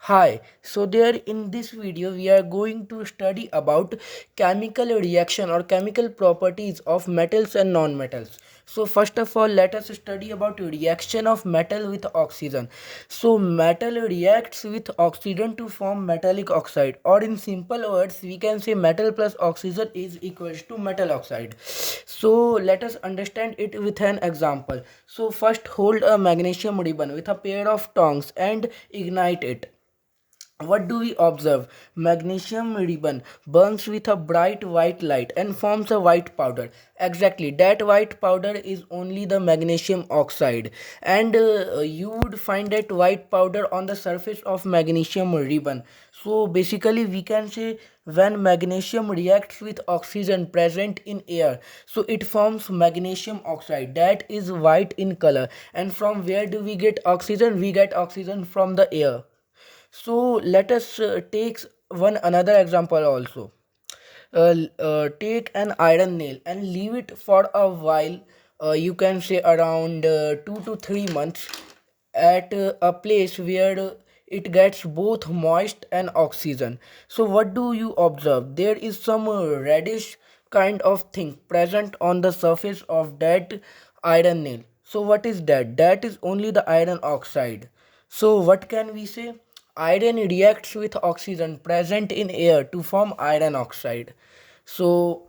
Hi, so there in this video we are going to study about chemical reaction or chemical properties of metals and non-metals. So first of all, let us study about reaction of metal with oxygen. So metal reacts with oxygen to form metallic oxide, or in simple words we can say metal plus oxygen is equals to metal oxide. So let us understand it with an example. So first hold a magnesium ribbon with a pair of tongs and ignite it. What do we observe? Magnesium ribbon burns with a bright white light and forms a white powder. Exactly, that white powder is only the magnesium oxide, and you would find that white powder on the surface of magnesium ribbon. So basically we can say when magnesium reacts with oxygen present in air, so it forms magnesium oxide that is white in color. And from where do we get oxygen? We get oxygen from the air. So let us take one another example also. Take an iron nail and leave it for a while. You can say around 2 to 3 months at a place where it gets both moist and oxygen. So what do you observe? There is some reddish kind of thing present on the surface of that iron nail. So what is that? That is only the iron oxide. So what can we say? Iron reacts with oxygen present in air to form iron oxide. So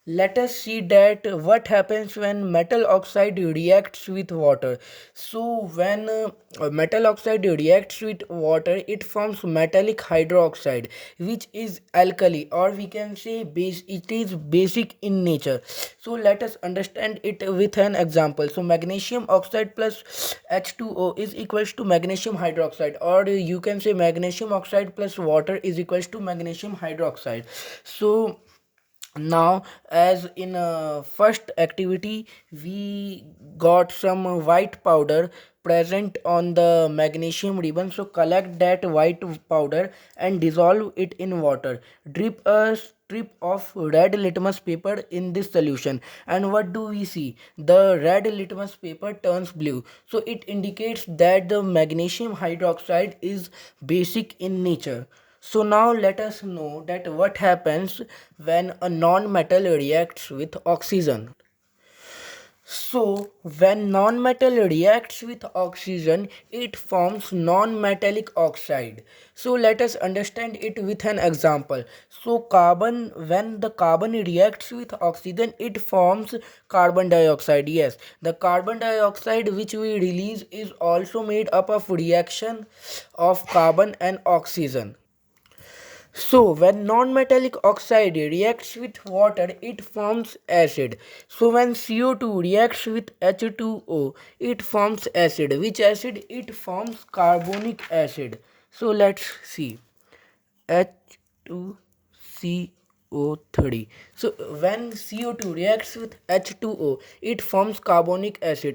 let us see that what happens when metal oxide reacts with water. So when metal oxide reacts with water, it forms metallic hydroxide, which is alkali, or we can say base, it is basic in nature. So let us understand it with an example. So magnesium oxide plus H2O is equals to magnesium hydroxide, or you can say magnesium oxide plus water is equals to magnesium hydroxide. So now, as in first activity, we got some white powder present on the magnesium ribbon. So collect that white powder and dissolve it in water. Drip a strip of red litmus paper in this solution, and what do we see? The red litmus paper turns blue. So it indicates that the magnesium hydroxide is basic in nature. So now let us know that what happens when a non-metal reacts with oxygen. So when non-metal reacts with oxygen, it forms non-metallic oxide. So let us understand it with an example. So carbon, when the carbon reacts with oxygen, it forms carbon dioxide. Yes, the carbon dioxide which we release is also made up of reaction of carbon and oxygen. So when non-metallic oxide reacts with water, it forms acid. So when CO2 reacts with H2O, it forms acid. Which acid? It forms carbonic acid. So let's see. H2CO3. So when CO2 reacts with H2O, it forms carbonic acid.